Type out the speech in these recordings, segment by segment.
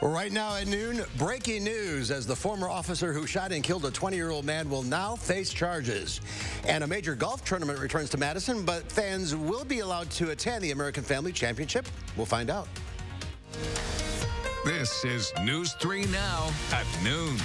Right now at noon, breaking news as the former officer who shot and killed a 20-year-old man will now face charges. And a major golf tournament returns to Madison, but fans will be allowed to attend the American Family Championship. We'll find out. This is News 3 Now at noon.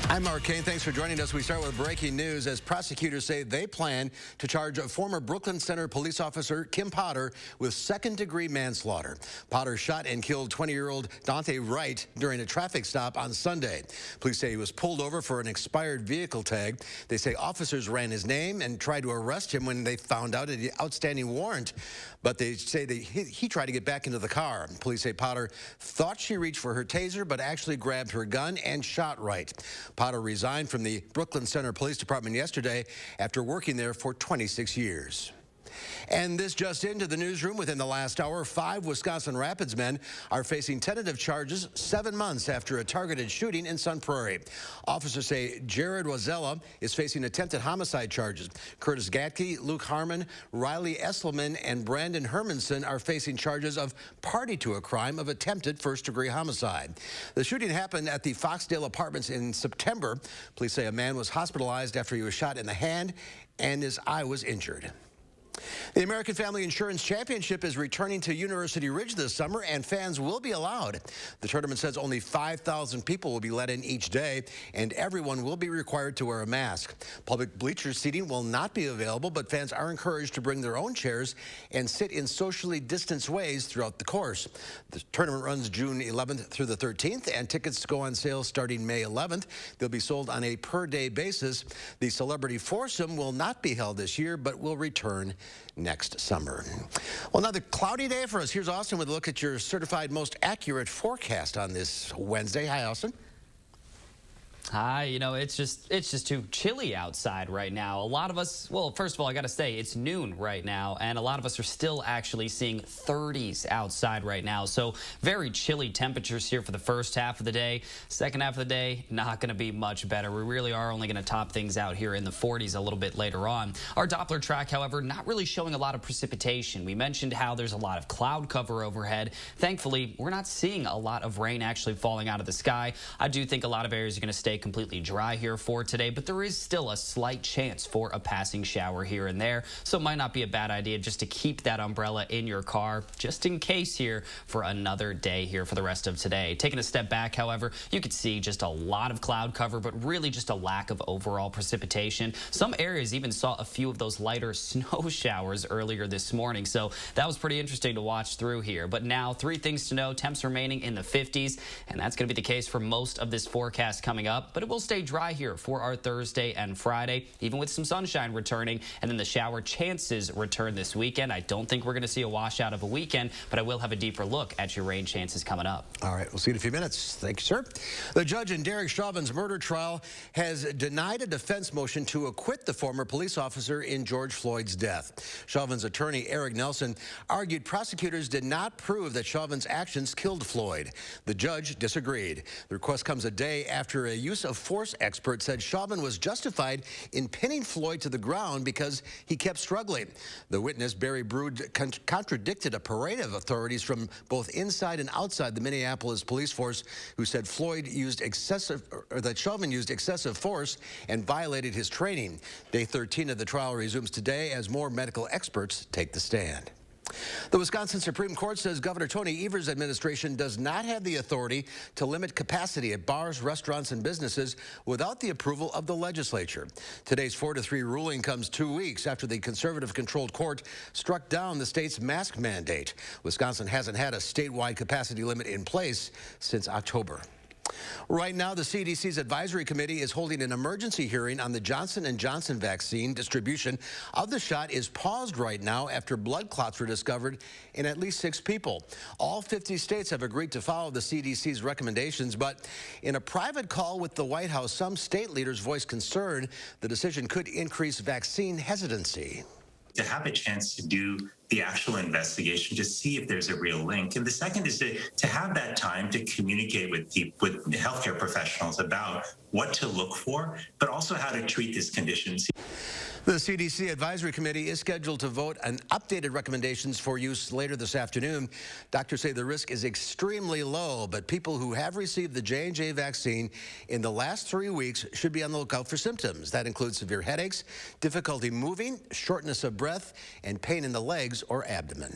I'm Mark Kane. Thanks for joining us. We start with breaking news as prosecutors say they plan to charge former Brooklyn Center police officer Kim Potter with second-degree manslaughter. Potter shot and killed 20-year-old Dante Wright during a traffic stop on Sunday. Police say he was pulled over for an expired vehicle tag. They say officers ran his name and tried to arrest him when they found out an outstanding warrant. But they say that he tried to get back into the car. Police say Potter thought she reached for her taser, but actually grabbed her gun and shot Wright. Potter resigned from the Brooklyn Center Police Department yesterday after working there for 26 years. And this just into the newsroom. Within the last hour, 5 Wisconsin Rapids men are facing tentative charges 7 months after a targeted shooting in Sun Prairie. Officers say Jared Wazella is facing attempted homicide charges. Curtis Gatke, Luke Harmon, Riley Esselman, and Brandon Hermanson are facing charges of party to a crime of attempted first-degree homicide. The shooting happened at the Foxdale Apartments in September. Police say a man was hospitalized after he was shot in the hand and his eye was injured. The American Family Insurance Championship is returning to University Ridge this summer, and fans will be allowed. The tournament says only 5,000 people will be let in each day, and everyone will be required to wear a mask. Public bleacher seating will not be available, but fans are encouraged to bring their own chairs and sit in socially distanced ways throughout the course. The tournament runs June 11th through the 13th, and tickets go on sale starting May 11th. They'll be sold on a per-day basis. The Celebrity Foursome will not be held this year, but will return next summer. Well, another cloudy day for us. Here's Austin with a look at your certified most accurate forecast on this Wednesday. Hi, Austin. Hi, it's just too chilly outside right now. A lot of us, well, first of all, I got to say it's noon right now, and a lot of us are still actually seeing 30s outside right now. So very chilly temperatures here for the first half of the day. Second half of the day, not going to be much better. We really are only going to top things out here in the 40s a little bit later on. Our Doppler track, however, not really showing a lot of precipitation. We mentioned how there's a lot of cloud cover overhead. Thankfully, we're not seeing a lot of rain actually falling out of the sky. I do think a lot of areas are going to stay completely dry here for today, but there is still a slight chance for a passing shower here and there, so it might not be a bad idea just to keep that umbrella in your car just in case here for another day here for the rest of today. Taking a step back, however, you could see just a lot of cloud cover, but really just a lack of overall precipitation. Some areas even saw a few of those lighter snow showers earlier this morning, so that was pretty interesting to watch through here. But now, 3 things to know: temps remaining in the 50s, and that's going to be the case for most of this forecast coming up. But it will stay dry here for our Thursday and Friday, even with some sunshine returning, and then the shower chances return this weekend. I don't think we're going to see a washout of a weekend, but I will have a deeper look at your rain chances coming up. All right, we'll see you in a few minutes. Thank you, sir. The judge in Derek Chauvin's murder trial has denied a defense motion to acquit the former police officer in George Floyd's death. Chauvin's attorney, Eric Nelson, argued prosecutors did not prove that Chauvin's actions killed Floyd. The judge disagreed. The request comes a day after a use of force expert said Chauvin was justified in pinning Floyd to the ground because he kept struggling. The witness, Barry Brood, contradicted a parade of authorities from both inside and outside the Minneapolis police force who said that Chauvin used excessive force and violated his training. Day 13 of the trial resumes today as more medical experts take the stand. The Wisconsin Supreme Court says Governor Tony Evers' administration does not have the authority to limit capacity at bars, restaurants, and businesses without the approval of the legislature. Today's 4-3 ruling comes 2 weeks after the conservative-controlled court struck down the state's mask mandate. Wisconsin hasn't had a statewide capacity limit in place since October. Right now, the CDC's advisory committee is holding an emergency hearing on the Johnson & Johnson vaccine. Distribution of the shot is paused right now after blood clots were discovered in at least 6 people. All 50 states have agreed to follow the CDC's recommendations, but in a private call with the White House, some state leaders voiced concern the decision could increase vaccine hesitancy. To have a chance to do the actual investigation to see if there's a real link. And the second is to have that time to communicate with healthcare professionals about what to look for, but also how to treat this condition. The CDC Advisory Committee is scheduled to vote on updated recommendations for use later this afternoon. Doctors say the risk is extremely low, but people who have received the J&J vaccine in the last 3 weeks should be on the lookout for symptoms. That includes severe headaches, difficulty moving, shortness of breath, and pain in the legs or abdomen.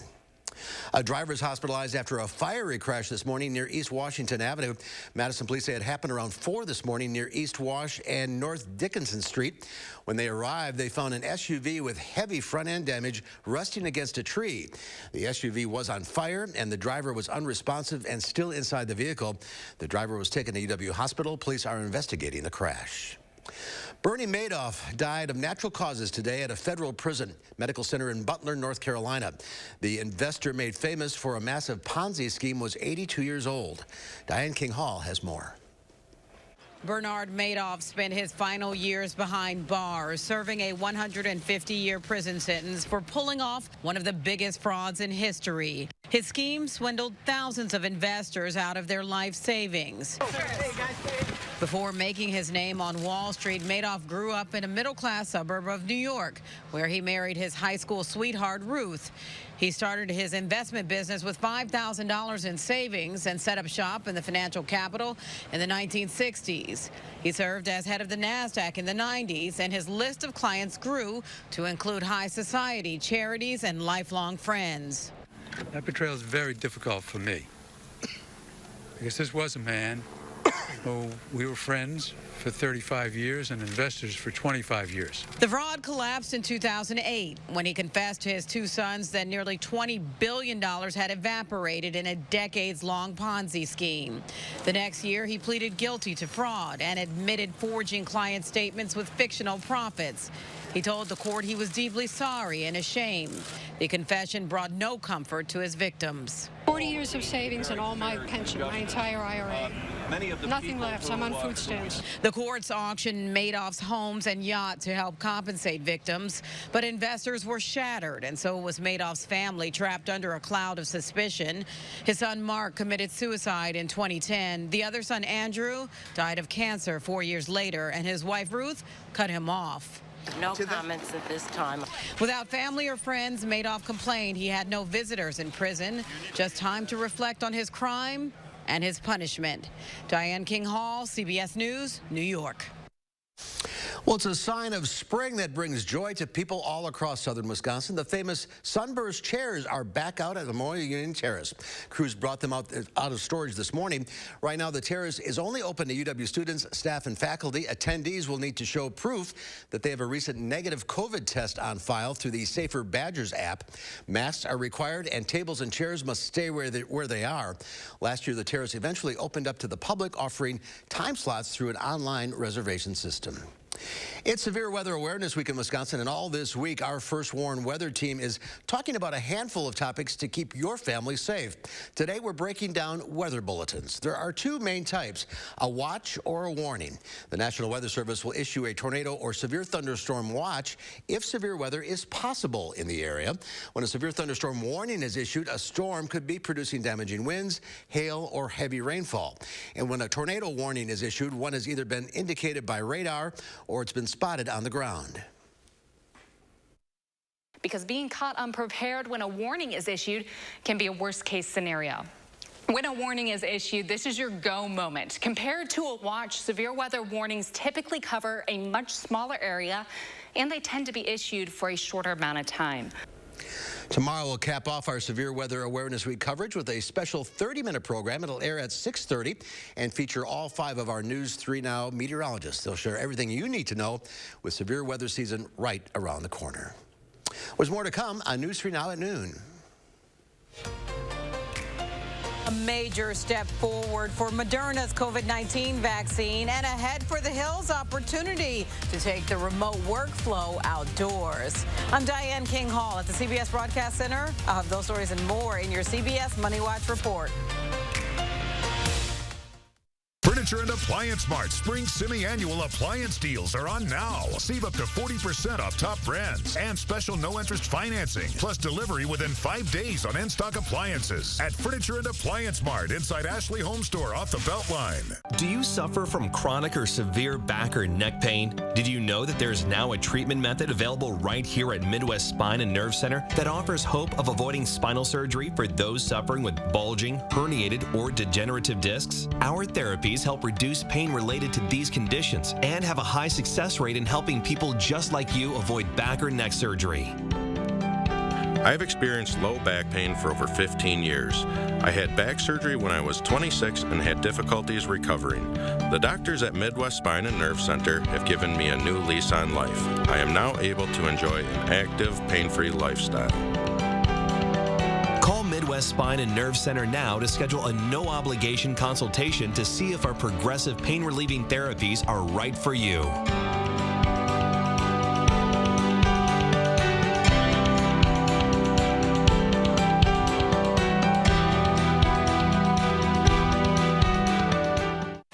A driver is hospitalized after a fiery crash this morning near East Washington Avenue. Madison police say it happened around 4 this morning near East Wash and North Dickinson Street. When they arrived, they found an SUV with heavy front-end damage resting against a tree. The SUV was on fire, and the driver was unresponsive and still inside the vehicle. The driver was taken to UW Hospital. Police are investigating the crash. Bernie Madoff died of natural causes today at a federal prison medical center in Butler, North Carolina. The investor made famous for a massive Ponzi scheme was 82 years old. Diane King Hall has more. Bernard Madoff spent his final years behind bars, serving a 150-year prison sentence for pulling off one of the biggest frauds in history. His scheme swindled thousands of investors out of their life savings. Before making his name on Wall Street, Madoff grew up in a middle-class suburb of New York, where he married his high school sweetheart, Ruth. He started his investment business with $5,000 in savings and set up shop in the financial capital in the 1960s. He served as head of the NASDAQ in the 90s, and his list of clients grew to include high society, charities, and lifelong friends. That betrayal is very difficult for me, because this was a man who we were friends for 35 years and investors for 25 years. The fraud collapsed in 2008 when he confessed to his 2 sons that nearly $20 billion had evaporated in a decades-long Ponzi scheme. The next year, he pleaded guilty to fraud and admitted forging client statements with fictional profits. He told the court he was deeply sorry and ashamed. The confession brought no comfort to his victims. 40 years of savings and all my pension, my entire IRA. Nothing left. I'm on food stamps. The courts auctioned Madoff's homes and yacht to help compensate victims, but investors were shattered, and so was Madoff's family, trapped under a cloud of suspicion. His son Mark committed suicide in 2010. The other son, Andrew, died of cancer 4 years later, and his wife Ruth cut him off. No comments at this time. Without family or friends, Madoff complained he had no visitors in prison, just time to reflect on his crime and his punishment. Diane King Hall, CBS News, New York. Well, it's a sign of spring that brings joy to people all across southern Wisconsin. The famous Sunburst chairs are back out at Memorial Union Terrace. Crews brought them out of storage this morning. Right now, the terrace is only open to UW students, staff, and faculty. Attendees will need to show proof that they have a recent negative COVID test on file through the Safer Badgers app. Masks are required, and tables and chairs must stay where they are. Last year, the terrace eventually opened up to the public, offering time slots through an online reservation system. It's Severe Weather Awareness Week in Wisconsin, and all this week, our First Warn weather team is talking about a handful of topics to keep your family safe. Today, we're breaking down weather bulletins. There are 2 main types, a watch or a warning. The National Weather Service will issue a tornado or severe thunderstorm watch if severe weather is possible in the area. When a severe thunderstorm warning is issued, a storm could be producing damaging winds, hail, or heavy rainfall. And when a tornado warning is issued, one has either been indicated by radar or it's been spotted on the ground. Because being caught unprepared when a warning is issued can be a worst-case scenario. When a warning is issued, this is your go moment. Compared to a watch, severe weather warnings typically cover a much smaller area, and they tend to be issued for a shorter amount of time. Tomorrow we'll cap off our Severe Weather Awareness Week coverage with a special 30-minute program. It'll air at 6:30 and feature all 5 of our News 3 Now meteorologists. They'll share everything you need to know with severe weather season right around the corner. There's more to come on News 3 Now at noon. A major step forward for Moderna's COVID-19 vaccine and ahead for the Hills opportunity to take the remote workflow outdoors. I'm Diane King Hall at the CBS Broadcast Center. I'll have those stories and more in your CBS Money Watch report. Furniture and Appliance Mart Spring Semi-Annual Appliance Deals are on now. Save up to 40% off top brands and special no-interest financing, plus delivery within 5 days on in-stock appliances at Furniture and Appliance Mart inside Ashley Home Store off the Beltline. Do you suffer from chronic or severe back or neck pain? Did you know that there's now a treatment method available right here at Midwest Spine and Nerve Center that offers hope of avoiding spinal surgery for those suffering with bulging, herniated, or degenerative discs? Our therapies help reduce pain related to these conditions and have a high success rate in helping people just like you avoid back or neck surgery. I've experienced low back pain for over 15 years. I had back surgery when I was 26 and had difficulties recovering. The doctors at Midwest Spine and Nerve Center have given me a new lease on life. I am now able to enjoy an active, pain-free lifestyle. Call Midwest Spine and Nerve Center now to schedule a no-obligation consultation to see if our progressive pain-relieving therapies are right for you.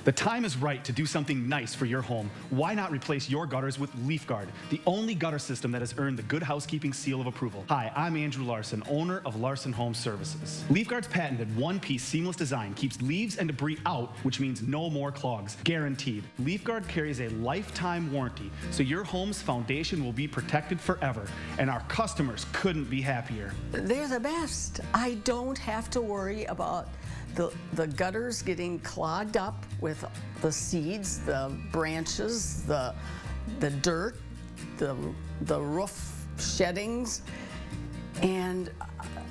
The time is right to do something nice for your home. Why not replace your gutters with LeafGuard, the only gutter system that has earned the Good Housekeeping seal of approval? Hi, I'm Andrew Larson, owner of Larson Home Services. LeafGuard's patented one-piece seamless design keeps leaves and debris out, which means no more clogs, guaranteed. LeafGuard carries a lifetime warranty, so your home's foundation will be protected forever, and our customers couldn't be happier. They're the best. I don't have to worry about the gutters getting clogged up with the seeds, the branches, the dirt, the roof sheddings, and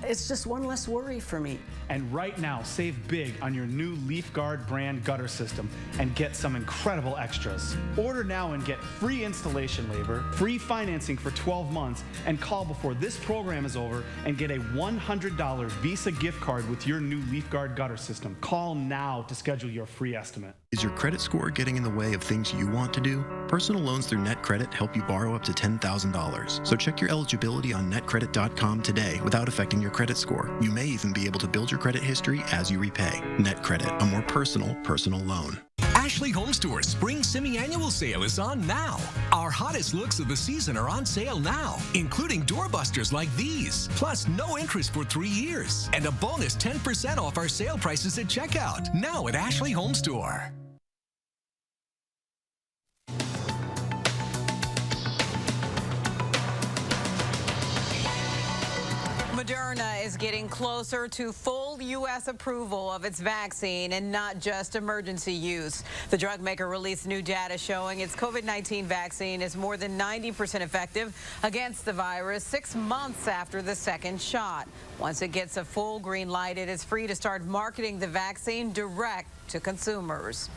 it's just one less worry for me. And right now, save big on your new LeafGuard brand gutter system and get some incredible extras. Order now and get free installation labor, free financing for 12 months, and call before this program is over and get a $100 Visa gift card with your new LeafGuard gutter system. Call now to schedule your free estimate. Is your credit score getting in the way of things you want to do? Personal loans through NetCredit help you borrow up to $10,000. So check your eligibility on netcredit.com today without affecting your credit score. You may even be able to build your credit history as you repay. NetCredit, a more personal loan. Ashley Home Store's Spring Semi-Annual Sale is on now. Our hottest looks of the season are on sale now, including doorbusters like these, plus no interest for 3 years, and a bonus 10% off our sale prices at checkout, now at Ashley Home Store. Moderna is getting closer to full U.S. approval of its vaccine and not just emergency use. The drug maker released new data showing its COVID-19 vaccine is more than 90% effective against the virus 6 months after the second shot. Once it gets a full green light, it is free to start marketing the vaccine direct to consumers.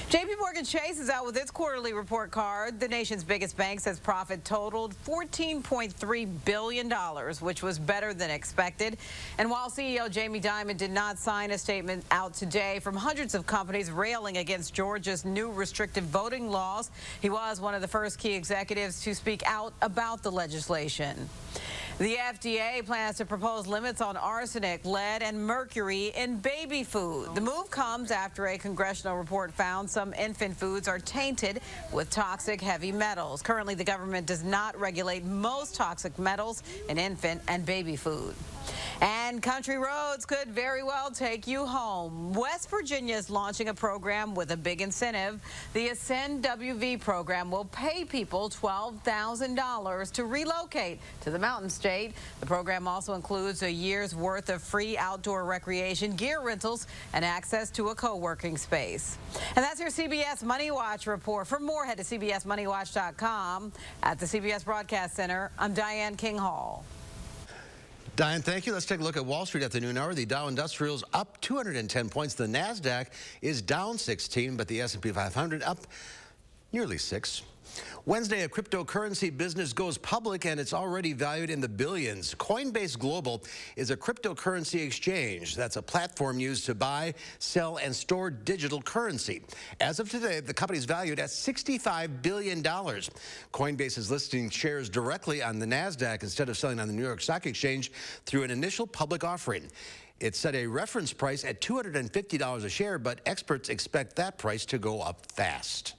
J.P. Morgan Chase is out with its quarterly report card. The nation's biggest bank says profit totaled $14.3 billion, which was better than expected. And while CEO Jamie Dimon did not sign a statement out today from hundreds of companies railing against Georgia's new restrictive voting laws, he was one of the first key executives to speak out about the legislation. The FDA plans to propose limits on arsenic, lead, and mercury in baby food. The move comes after a congressional report found some infant foods are tainted with toxic heavy metals. Currently, the government does not regulate most toxic metals in infant and baby food. And country roads could very well take you home. West Virginia is launching a program with a big incentive. The Ascend WV program will pay people $12,000 to relocate to the Mountain State. The program also includes a year's worth of free outdoor recreation, gear rentals, and access to a co-working space. And that's your CBS Money Watch report. For more, head to CBSMoneyWatch.com. At the CBS Broadcast Center, I'm Diane King Hall. Diane, thank you. Let's take a look at Wall Street at the noon hour. The Dow Industrials up 210 points. The NASDAQ is down 16, but the S&P 500 up nearly 6. Wednesday, a cryptocurrency business goes public, and it's already valued in the billions. Coinbase Global is a cryptocurrency exchange. That's a platform used to buy, sell, and store digital currency. As of today, the company is valued at $65 billion. Coinbase is listing shares directly on the NASDAQ instead of selling on the New York Stock Exchange through an initial public offering. It set a reference price at $250 a share, but experts expect that price to go up fast.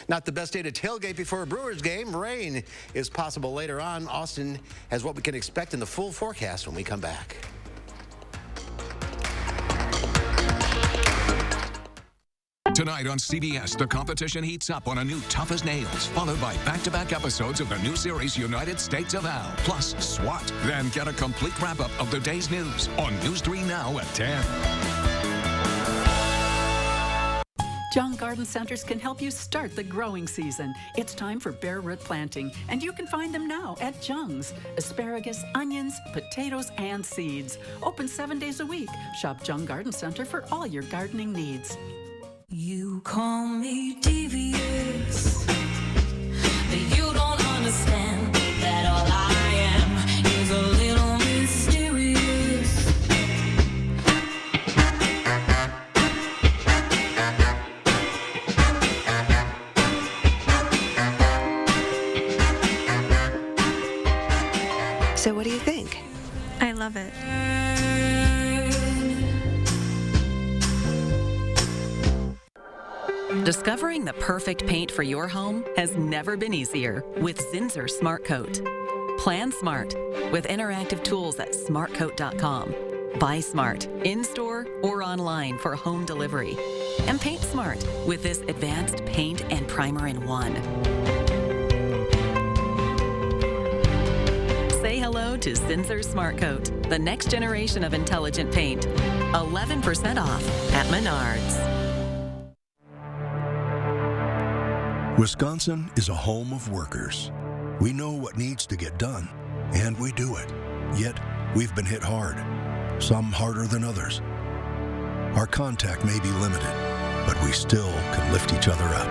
Not the best day to tailgate before a Brewers game. Rain is possible later on. Austin has what we can expect in the full forecast when we come back. Tonight on CBS, the competition heats up on a new Tough as Nails, followed by back-to-back episodes of the new series United States of Al, plus SWAT. Then get a complete wrap-up of the day's news on News 3 Now at 10. Jung Garden Centers can help you start the growing season. It's time for bare root planting, and you can find them now at Jung's. Asparagus, onions, potatoes, and seeds. Open 7 days a week. Shop Jung Garden Center for all your gardening needs. You call me devious, but you don't understand that all I am is a little mysterious. So what do you think? I love it. Discovering the perfect paint for your home has never been easier with Zinsser Smart Coat. Plan smart with interactive tools at smartcoat.com. Buy smart in-store or online for home delivery. And paint smart with this advanced paint and primer in one. Say hello to Zinsser Smart Coat, the next generation of intelligent paint. 11% off at Menards. Wisconsin is a home of workers. We know what needs to get done, and we do it. Yet, we've been hit hard, some harder than others. Our contact may be limited, but we still can lift each other up.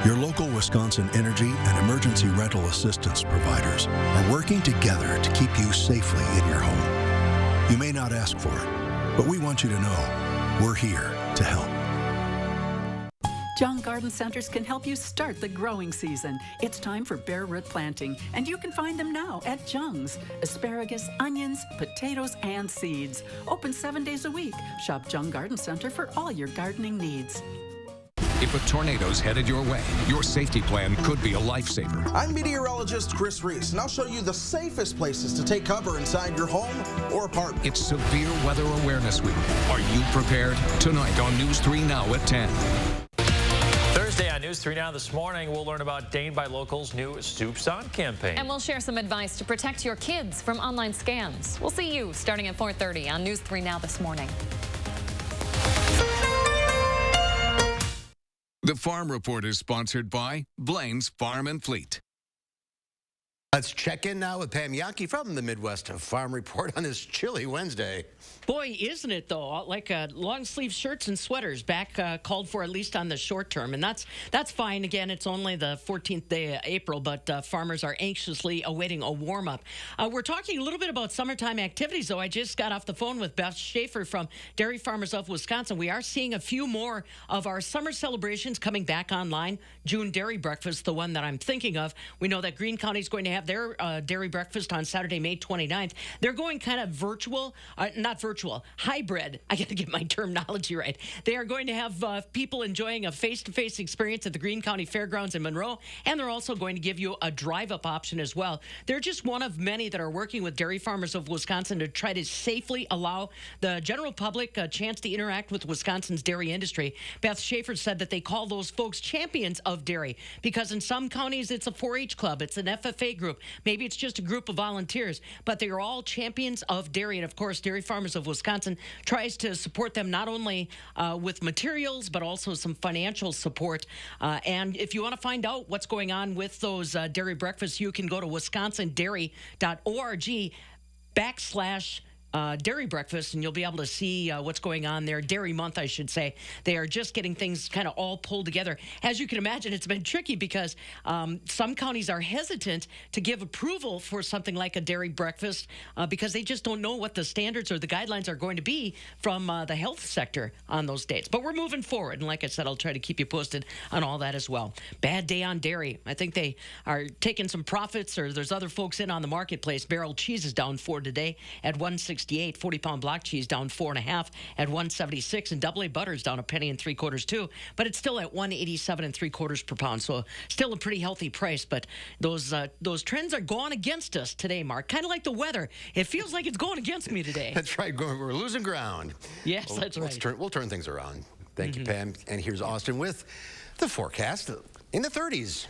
Your local Wisconsin energy and emergency rental assistance providers are working together to keep you safely in your home. You may not ask for it, but we want you to know we're here to help. Jung Garden Centers can help you start the growing season. It's time for bare root planting, and you can find them now at Jung's. Asparagus, onions, potatoes, and seeds. Open 7 days a week. Shop Jung Garden Center for all your gardening needs. If a tornado's headed your way, your safety plan could be a lifesaver. I'm meteorologist Chris Reese, and I'll show you the safest places to take cover inside your home or apartment. It's Severe Weather Awareness Week. Are you prepared? Tonight on News 3 Now at 10. Thursday on News 3 Now this morning, we'll learn about Dane by Local's new Soups On campaign. And we'll share some advice to protect your kids from online scams. We'll see you starting at 4:30 on News 3 Now this morning. The Farm Report is sponsored by Blaine's Farm and Fleet. Let's check in now with Pam Yankee from the Midwest Farm Report on this chilly Wednesday. Boy, isn't it, though? Like long sleeve shirts and sweaters back called for, at least on the short term. And that's fine. Again, it's only the 14th day of April, but farmers are anxiously awaiting a warm-up. We're talking a little bit about summertime activities, though. I just got off the phone with Beth Schaefer from Dairy Farmers of Wisconsin. We are seeing a few more of our summer celebrations coming back online. June Dairy Breakfast, the one that I'm thinking of. We know that Greene County is going to have their dairy breakfast on Saturday, May 29th. They're going kind of virtual, not virtual, hybrid. I got to get my terminology right. They are going to have people enjoying a face-to-face experience at the Greene County Fairgrounds in Monroe, and they're also going to give you a drive-up option as well. They're just one of many that are working with Dairy Farmers of Wisconsin to try to safely allow the general public a chance to interact with Wisconsin's dairy industry. Beth Schaefer said that they call those folks champions of dairy because in some counties it's a 4-H club, it's an FFA group, maybe it's just a group of volunteers, but they are all champions of dairy. And of course, Dairy Farmers of Wisconsin tries to support them not only with materials, but also some financial support. And if you want to find out what's going on with those dairy breakfasts, you can go to wisconsindairy.org/dairy breakfast, and you'll be able to see what's going on there. Dairy Month, I should say. They are just getting things kind of all pulled together. As you can imagine, it's been tricky because some counties are hesitant to give approval for something like a dairy breakfast because they just don't know what the standards or the guidelines are going to be from the health sector on those dates. But we're moving forward, and like I said, I'll try to keep you posted on all that as well. Bad day on dairy. I think they are taking some profits, or there's other folks in on the marketplace. Barrel cheese is down 4 today at $1.60. $1.68. 40-pound block cheese down 4.5 at $1.76, and double A butter's down $1.75 too. But it's still at $1.87 per pound. So still a pretty healthy price. But those trends are going against us today, Mark. Kind of like the weather. It feels like it's going against me today. That's right. We're losing ground. Yes, that's right. We'll turn things around. Thank you, Pam. And here's Austin with the forecast in the 30s.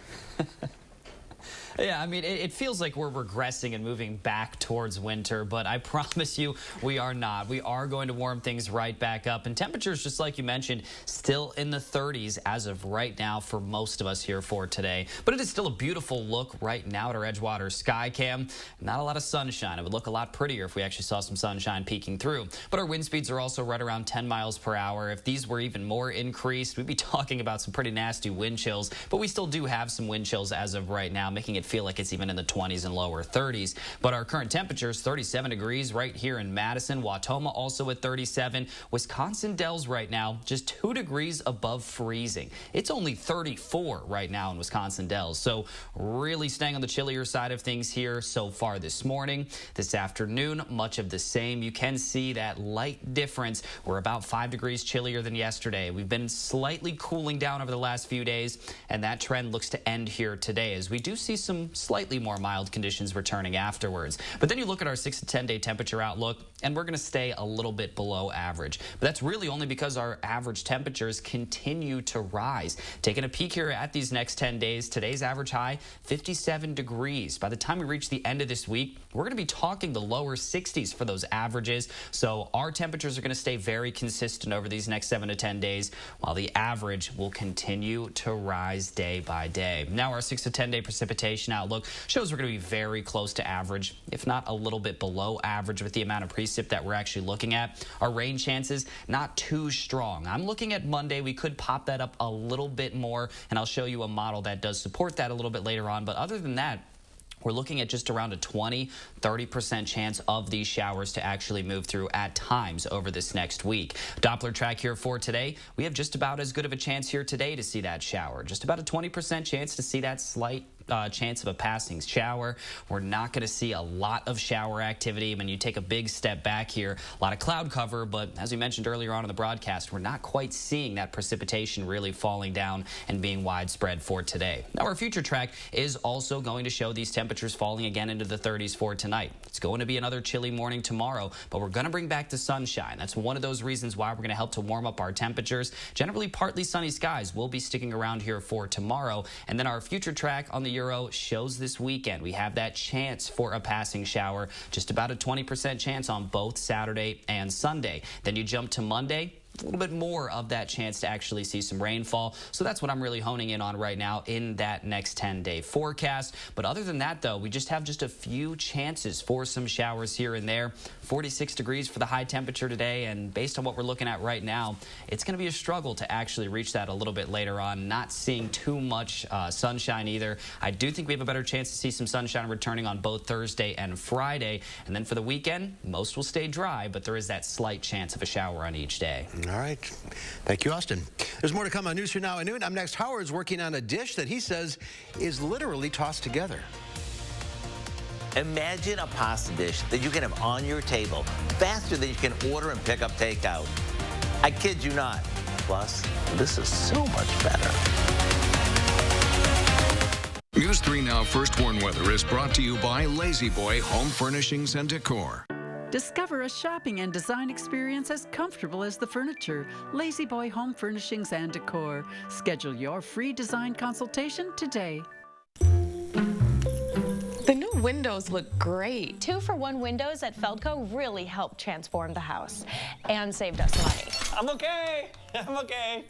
Yeah, I mean, it feels like we're regressing and moving back towards winter, but I promise you we are not. We are going to warm things right back up, and temperatures, just like you mentioned, still in the 30s as of right now for most of us here for today. But it is still a beautiful look right now at our Edgewater sky cam. Not a lot of sunshine. It would look a lot prettier if we actually saw some sunshine peeking through. But our wind speeds are also right around 10 miles per hour. If these were even more increased, we'd be talking about some pretty nasty wind chills, but we still do have some wind chills as of right now, making it feel like it's even in the 20s and lower 30s. But our current temperature is 37 degrees right here in Madison. Wautoma also at 37. Wisconsin Dells right now just 2 degrees above freezing. It's only 34 right now in Wisconsin Dells. So really staying on the chillier side of things here so far this morning. This afternoon, much of the same. You can see that light difference. We're about 5 degrees chillier than yesterday. We've been slightly cooling down over the last few days, and that trend looks to end here today as we do see some slightly more mild conditions returning afterwards. But then you look at our 6 to 10 day temperature outlook, and we're going to stay a little bit below average. But that's really only because our average temperatures continue to rise. Taking a peek here at these next 10 days, today's average high, 57 degrees. By the time we reach the end of this week, we're going to be talking the lower 60s for those averages. So our temperatures are going to stay very consistent over these next 7 to 10 days, while the average will continue to rise day by day. Now our 6 to 10 day precipitation outlook shows we're going to be very close to average, if not a little bit below average with the amount of precip that we're actually looking at. Our rain chances, not too strong. I'm looking at Monday. We could pop that up a little bit more, and I'll show you a model that does support that a little bit later on. But other than that, we're looking at just around a 20-30% chance of these showers to actually move through at times over this next week. Doppler track here for today. We have just about as good of a chance here today to see that shower. Just about a 20% chance to see that slight chance of a passing shower. We're not going to see a lot of shower activity. When you take a big step back here, a lot of cloud cover, but as we mentioned earlier on in the broadcast, we're not quite seeing that precipitation really falling down and being widespread for today. Now our future track is also going to show these temperatures falling again into the 30s for tonight. It's going to be another chilly morning tomorrow, but we're going to bring back the sunshine. That's one of those reasons why we're going to help to warm up our temperatures. Generally partly sunny skies will be sticking around here for tomorrow, and then our future track on the Euro shows this weekend. We have that chance for a passing shower, just about a 20% chance on both Saturday and Sunday. Then you jump to Monday, a little bit more of that chance to actually see some rainfall. So that's what I'm really honing in on right now in that next 10-day forecast. But other than that, though, we just have just a few chances for some showers here and there. 46 degrees for the high temperature today, and based on what we're looking at right now, it's going to be a struggle to actually reach that a little bit later on. Not seeing too much sunshine either. I do think we have a better chance to see some sunshine returning on both Thursday and Friday. And then for the weekend, most will stay dry, but there is that slight chance of a shower on each day. All right. Thank you, Austin. There's more to come on News 3 Now at noon. I'm next. Howard's working on a dish that he says is literally tossed together. Imagine a pasta dish that you can have on your table faster than you can order and pick up takeout. I kid you not. Plus, this is so much better. News 3 Now First Warn Weather is brought to you by Lazy Boy Home Furnishings and Decor. Discover a shopping and design experience as comfortable as the furniture. Lazy Boy Home Furnishings and Decor. Schedule your free design consultation today. The new windows look great. 2-for-1 windows at Feldco really helped transform the house and saved us money. I'm okay. I'm okay.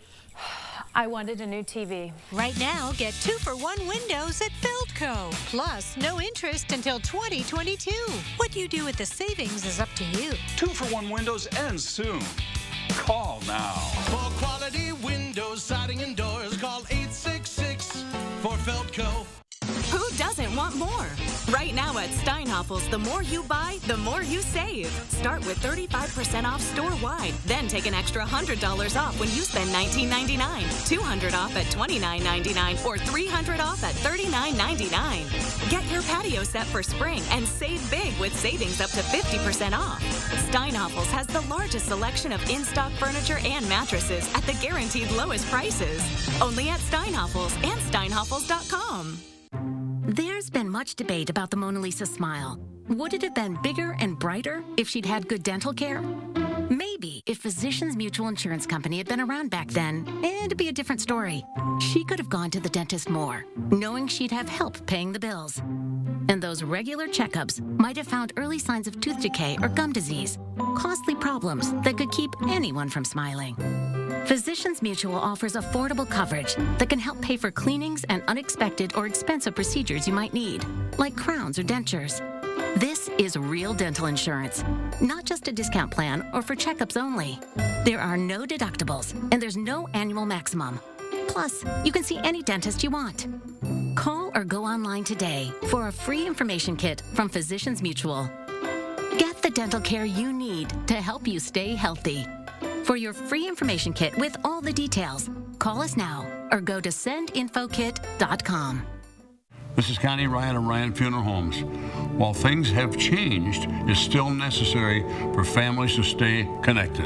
I wanted a new TV. Right now, get 2-for-1 windows at Feldco. Plus, no interest until 2022. What you do with the savings is up to you. 2-for-1 windows ends soon. Call now. For quality windows, siding, and doors, call 866 for Feldco. Who doesn't want more? Right now at Steinhafels, the more you buy, the more you save. Start with 35% off store-wide. Then take an extra $100 off when you spend $19.99, $200 off at $29.99, or $300 off at $39.99. Get your patio set for spring and save big with savings up to 50% off. Steinhafels has the largest selection of in-stock furniture and mattresses at the guaranteed lowest prices. Only at Steinhafels and steinhafels.com. There's been much debate about the Mona Lisa smile. Would it have been bigger and brighter if she'd had good dental care? Maybe if Physicians Mutual Insurance Company had been around back then, it'd be a different story. She could have gone to the dentist more, knowing she'd have help paying the bills. And those regular checkups might have found early signs of tooth decay or gum disease, costly problems that could keep anyone from smiling. Physicians Mutual offers affordable coverage that can help pay for cleanings and unexpected or expensive procedures you might need, like crowns or dentures. This is real dental insurance, not just a discount plan or for checkups only. There are no deductibles, and there's no annual maximum. Plus, you can see any dentist you want. Call or go online today for a free information kit from Physicians Mutual. Get the dental care you need to help you stay healthy. For your free information kit with all the details, call us now or go to sendinfokit.com. This is Connie Ryan of Ryan Funeral Homes. While things have changed, it's still necessary for families to stay connected.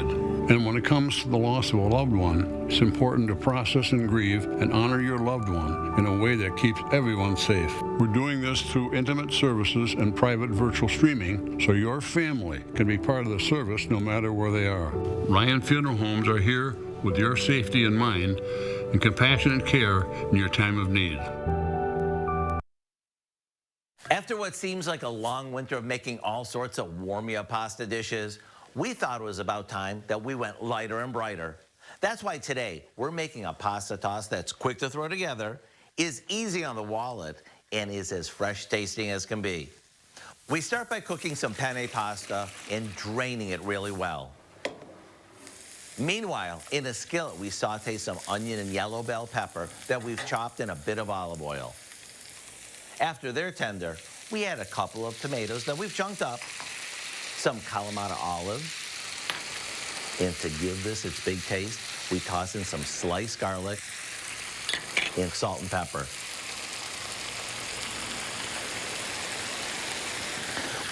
And when it comes to the loss of a loved one, it's important to process and grieve and honor your loved one in a way that keeps everyone safe. We're doing this through intimate services and private virtual streaming so your family can be part of the service no matter where they are. Ryan Funeral Homes are here with your safety in mind and compassionate care in your time of need. After what seems like a long winter of making all sorts of warm-me-up pasta dishes, we thought it was about time that we went lighter and brighter. That's why today we're making a pasta toss that's quick to throw together, is easy on the wallet, and is as fresh tasting as can be. We start by cooking some penne pasta and draining it really well. Meanwhile, in a skillet, we saute some onion and yellow bell pepper that we've chopped in a bit of olive oil. After they're tender, we add a couple of tomatoes that we've chunked up, some Kalamata olives, and to give this its big taste, we toss in some sliced garlic and salt and pepper.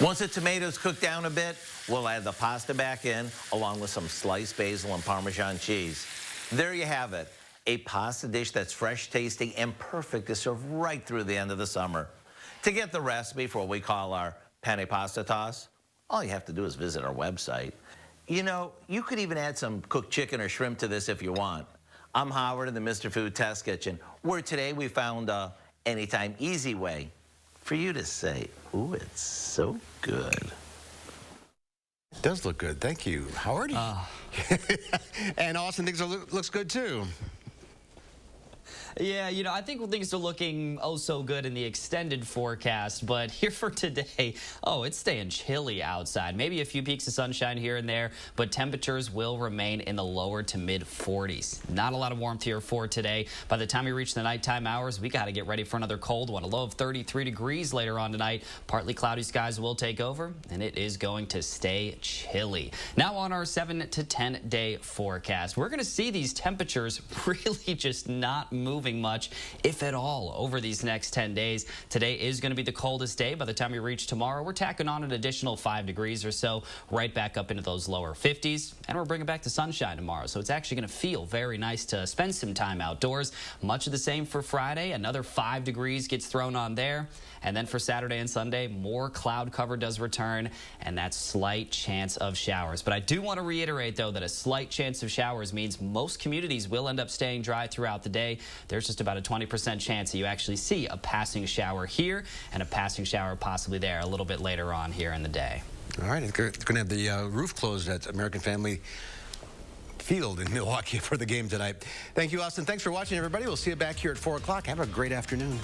Once the tomatoes cook down a bit, we'll add the pasta back in, along with some sliced basil and Parmesan cheese. There you have it. A pasta dish that's fresh tasting and perfect to serve right through the end of the summer. To get the recipe for what we call our penne pasta toss, all you have to do is visit our website. You know, you could even add some cooked chicken or shrimp to this if you want. I'm Howard in the Mr. Food Test Kitchen, where today we found a anytime easy way for you to say, ooh, it's so good. It does look good. Thank you, Howard. And Austin thinks it looks good, too. Yeah, you know, I think things are looking oh so good in the extended forecast, but here for today, it's staying chilly outside. Maybe a few peaks of sunshine here and there, but temperatures will remain in the lower to mid 40s. Not a lot of warmth here for today. By the time we reach the nighttime hours, we got to get ready for another cold one. A low of 33 degrees later on tonight. Partly cloudy skies will take over, and it is going to stay chilly. Now on our 7 to 10 day forecast, we're going to see these temperatures really just not moving much, if at all, over these next 10 days. Today is going to be the coldest day. By the time we reach tomorrow, we're tacking on an additional 5 degrees or so, right back up into those lower 50s, and we're bringing back the sunshine tomorrow. So it's actually going to feel very nice to spend some time outdoors. Much of the same for Friday. Another 5 degrees gets thrown on there. And then for Saturday and Sunday, more cloud cover does return, and that slight chance of showers. But I do want to reiterate, though, that a slight chance of showers means most communities will end up staying dry throughout the day. There's just about a 20% chance that you actually see a passing shower here and a passing shower possibly there a little bit later on here in the day. All right, it's going to have the roof closed at American Family Field in Milwaukee for the game tonight. Thank you, Austin. Thanks for watching, everybody. We'll see you back here at 4 o'clock. Have a great afternoon.